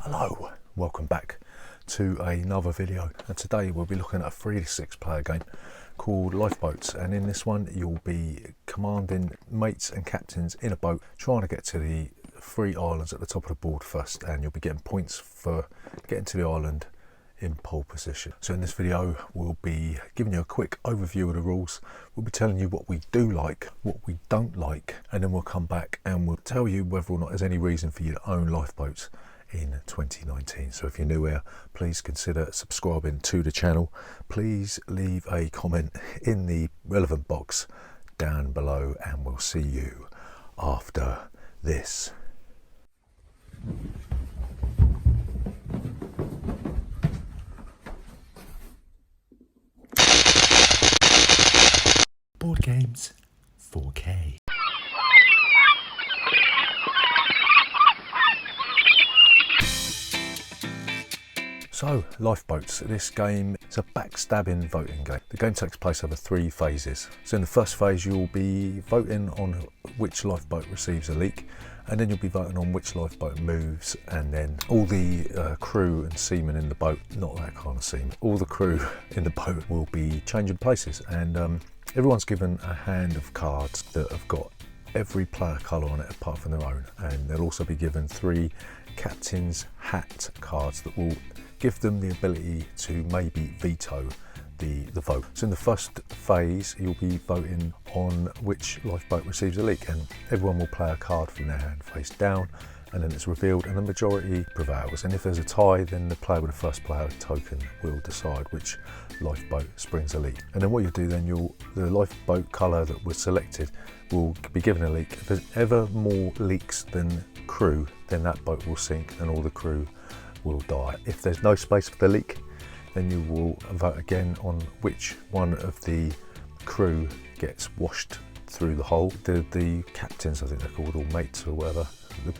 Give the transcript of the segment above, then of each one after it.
Hello, welcome back to another video, and today we'll be looking at a 3 to 6 player game called Lifeboats, and in this one you'll be commanding mates and captains in a boat trying to get to the 3 islands at the top of the board first, and you'll be getting points for getting to the island in pole position. So in this video we'll be giving you a quick overview of the rules. We'll be telling you what we do like, what we don't like, and then we'll come back and we'll tell you whether or not there's any reason for you to own lifeboats in 2019. So if you're new here, please consider subscribing to the channel. Please leave a comment in the relevant box down below, and we'll see you after this. Board games 4K. So, Lifeboats. This game is a backstabbing voting game. The game takes place over 3 phases. So in the first phase you'll be voting on which lifeboat receives a leak, and then you'll be voting on which lifeboat moves, and then all the crew and seamen in the boat, not that kind of seamen, all the crew in the boat will be changing places, and everyone's given a hand of cards that have got every player colour on it apart from their own, and they'll also be given 3 captain's hat cards that will give them the ability to maybe veto the vote. So in the first phase you'll be voting on which lifeboat receives a leak, and everyone will play a card from their hand face down, and then it's revealed and the majority prevails, and if there's a tie then the player with the first player token will decide which lifeboat springs a leak. And then what you'll do then, the lifeboat colour that was selected will be given a leak. If there's ever more leaks than crew, then that boat will sink and all the crew will die. If there's no space for the leak, then you will vote again on which one of the crew gets washed through the hole. The captains, I think they're called, or mates or whatever,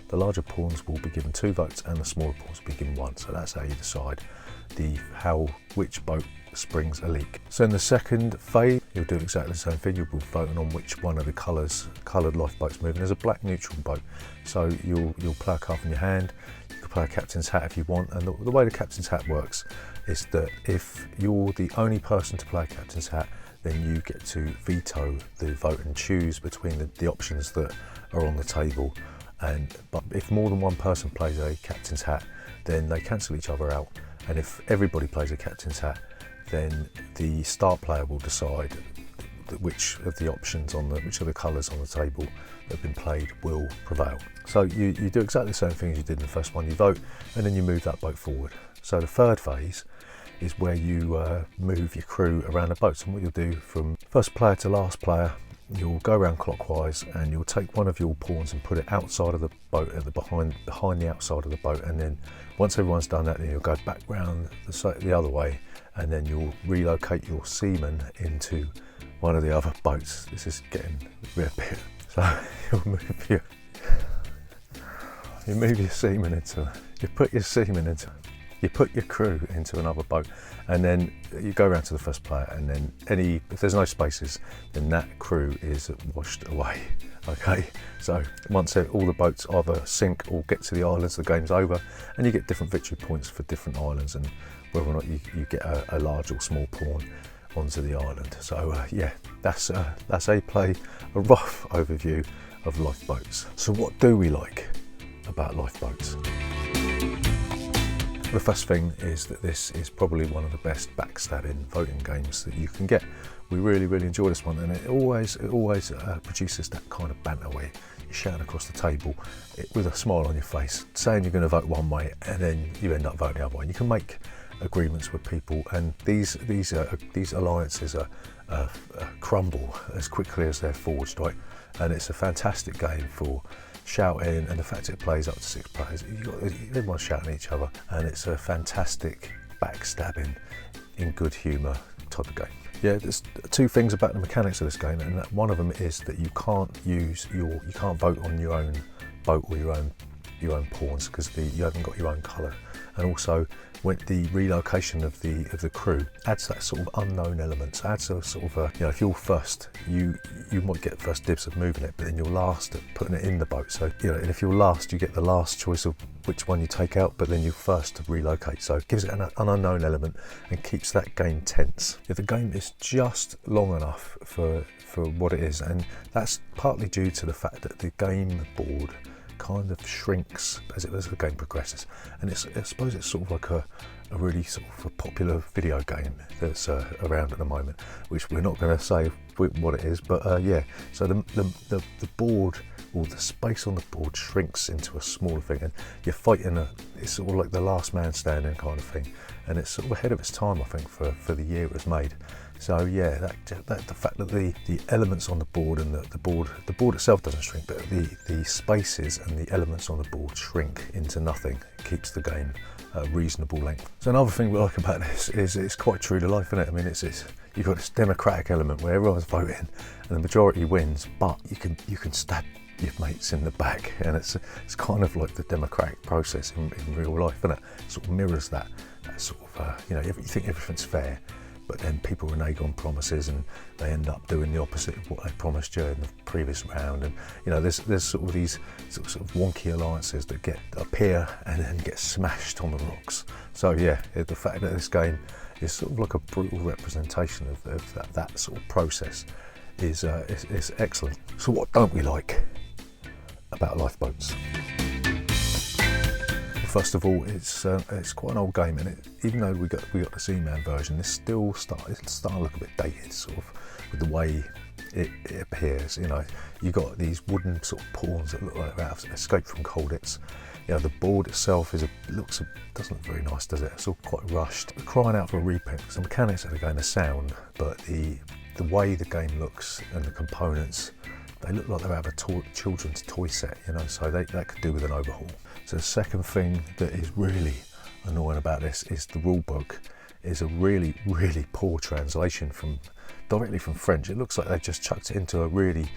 the larger pawns will be given 2 votes and the smaller pawns will be given 1. So that's how you decide which boat springs a leak. So in the second phase you'll do exactly the same thing. You'll be voting on which one of the coloured lifeboats move, and there's a black neutral boat, so you'll play a card from your hand. You can play a captain's hat if you want, and the way the captain's hat works is that if you're the only person to play a captain's hat, then you get to veto the vote and choose between the options that are on the table. But if more than one person plays a captain's hat, then they cancel each other out, and if everybody plays a captain's hat, then the start player will decide which of the options which of the colours on the table that have been played will prevail. So you do exactly the same thing as you did in the first one. You vote and then you move that boat forward. So the third phase is where you move your crew around the boat, and what you'll do from first player to last player, you'll go around clockwise and you'll take one of your pawns and put it outside of the boat, behind the outside of the boat, and then once everyone's done that, then you'll go back round the other way, and then you'll relocate your seamen into one of the other boats. This is getting a bit, so you put your crew into another boat, and then you go around to the first player, and then if there's no spaces, then that crew is washed away. Okay, so once all the boats either sink or get to the islands, the game's over, and you get different victory points for different islands, and whether or not you get a large or small pawn onto the island. So yeah, that's a rough overview of Lifeboats. So what do we like about Lifeboats? The first thing is that this is probably one of the best backstabbing voting games that you can get. We really enjoy this one, and it always produces that kind of banter where you're shouting across the table with a smile on your face, saying you're going to vote one way, and then you end up voting the other way. And you can make agreements with people, and these alliances crumble as quickly as they're forged, right? And it's a fantastic game for shouting, and the fact it plays up to 6 players, everyone's shouting at each other, and it's a fantastic backstabbing in good humour type of game. Yeah, there's 2 things about the mechanics of this game, and one of them is that you can't vote on your own boat or your own pawns, because you haven't got your own colour, and also when the relocation of the crew adds that sort of unknown element. So adds a sort of a, if you're first, you might get first dibs of moving it, but then you're last at putting it in the boat. So and if you're last, you get the last choice of which one you take out, but then you're first to relocate. So it gives it an unknown element and keeps that game tense. The game is just long enough for what it is, and that's partly due to the fact that the game board kind of shrinks as the game progresses, and I suppose it's sort of like a really sort of a popular video game that's around at the moment, which we're not going to say what it is, but so the board, or the space on the board, shrinks into a smaller thing, and you're fighting it's sort of like the last man standing kind of thing, and it's sort of ahead of its time, I think, for the year it was made. So yeah, that the fact that the elements on the board and the board itself doesn't shrink, but the spaces and the elements on the board shrink into nothing, keeps the game a reasonable length. So another thing we like about this is it's quite true to life, isn't it? I mean, you've got this democratic element where everyone's voting and the majority wins, but you can stab your mates in the back, and it's kind of like the democratic process in real life, isn't it? It sort of mirrors that sort of you think everything's fair, but then people renege on promises and they end up doing the opposite of what they promised you in the previous round. And there's sort of these sort of wonky alliances that appear and then get smashed on the rocks. So yeah, the fact that this game is sort of like a brutal representation of that sort of process is excellent. So what don't we like about Lifeboats? First of all, it's quite an old game, and even though we got the Z-Man version, it's starting to look a bit dated, sort of, with the way it appears. You got these wooden sort of pawns that look like they have escaped from Colditz. The board itself doesn't look very nice, does it? It's all quite rushed. We're crying out for a repaint, because the mechanics of the game are sound, but the way the game looks and the components, they look like they have a children's toy set, so that could do with an overhaul. So the second thing that is really annoying about this is the rule book is a really, really poor translation directly from French. It looks like they just chucked it into a really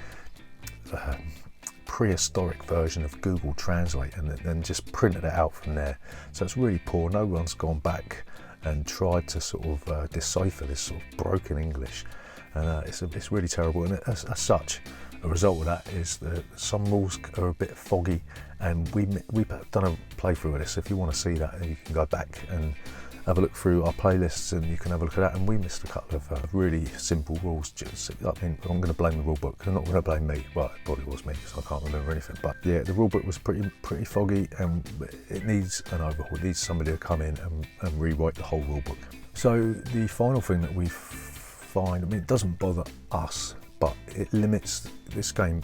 prehistoric version of Google Translate and then just printed it out from there. So it's really poor. No one's gone back and tried to sort of decipher this sort of broken English, and it's really terrible. And as such, a result of that is that some rules are a bit foggy, and we've done a playthrough of this. If you want to see that, you can go back and have a look through our playlists, and you can have a look at that. And we missed a couple of really simple rules. I'm going to blame the rule book. I'm not going to blame me. Well, it probably was me, because I can't remember anything. But yeah, the rule book was pretty foggy, and it needs an overhaul. It needs somebody to come in and rewrite the whole rule book. So the final thing that we find, it doesn't bother us, but it limits this game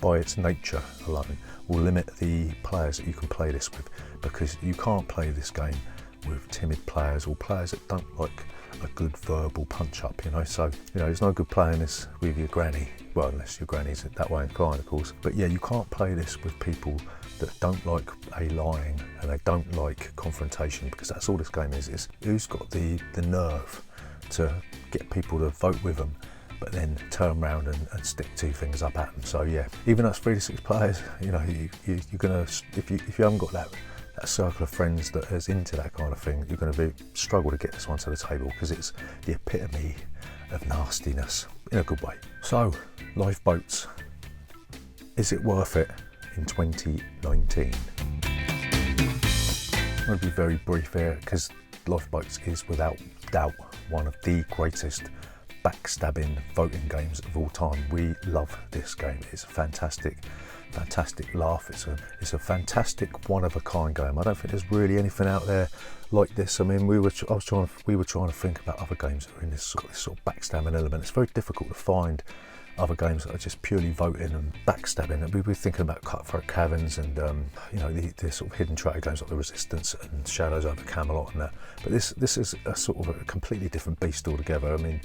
by its nature alone, will limit the players that you can play this with, because you can't play this game with timid players or players that don't like a good verbal punch up, so there's no good playing this with your granny, well, unless your granny's that way inclined, of course. But yeah, you can't play this with people that don't like a lying and they don't like confrontation, because that's all this game is who's got the nerve to get people to vote with them, but then turn around and stick two things up at them. So yeah, even though it's 3 to 6 players, you're gonna, if you haven't got that circle of friends that is into that kind of thing, you're going to struggle to get this one to the table, because it's the epitome of nastiness in a good way. So, Lifeboats, is it worth it in 2019? I'm going to be very brief here, because Lifeboats is without doubt one of the greatest backstabbing voting games of all time. We love this game. It's a fantastic laugh. It's a fantastic one-of-a-kind game. I don't think there's really anything out there like this. I mean, we were trying to think about other games that are in this sort of backstabbing element. It's very difficult to find other games that are just purely voting and backstabbing. And we were thinking about Cutthroat Caverns and the sort of hidden trader games like The Resistance and Shadows over Camelot and that. But this is a sort of a completely different beast altogether. I mean,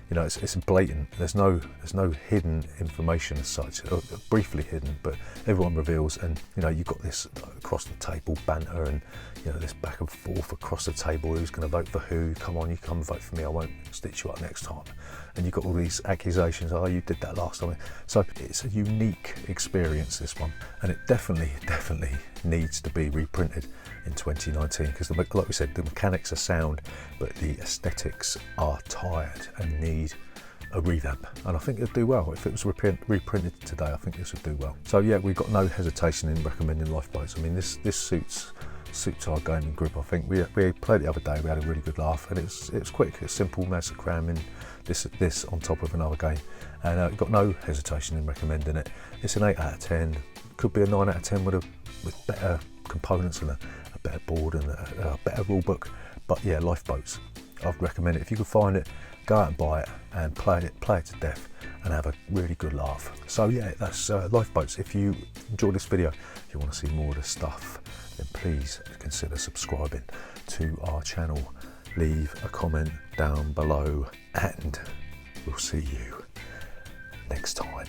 You know, it's blatant. There's no hidden information as such, or briefly hidden, but everyone reveals. And you know, you've got this across the table banter, and you know, this back and forth across the table. Who's going to vote for who? Come on, you come vote for me. I won't stitch you up next time. And you've got all these accusations. Oh, you did that last time. So it's a unique experience, this one, and it definitely needs to be reprinted in 2019, because like we said, the mechanics are sound, but the aesthetics are tired and need a revamp, and I think it'd do well. If it was reprinted today, I think this would do well. So yeah, we've got no hesitation in recommending Lifeboats. I mean, this suits our gaming group. I think we played the other day, we had a really good laugh, and it's quick, it's simple, mass of cramming this on top of another game, and we've got no hesitation in recommending it. It's an 8 out of 10, could be a 9 out of 10 with better components and a better board and a better rule book. But yeah, Lifeboats, I'd recommend it. If you can find it, go out and buy it and play it to death and have a really good laugh. So yeah, that's Lifeboats. If you enjoyed this video, if you want to see more of this stuff, then please consider subscribing to our channel. Leave a comment down below, and we'll see you next time.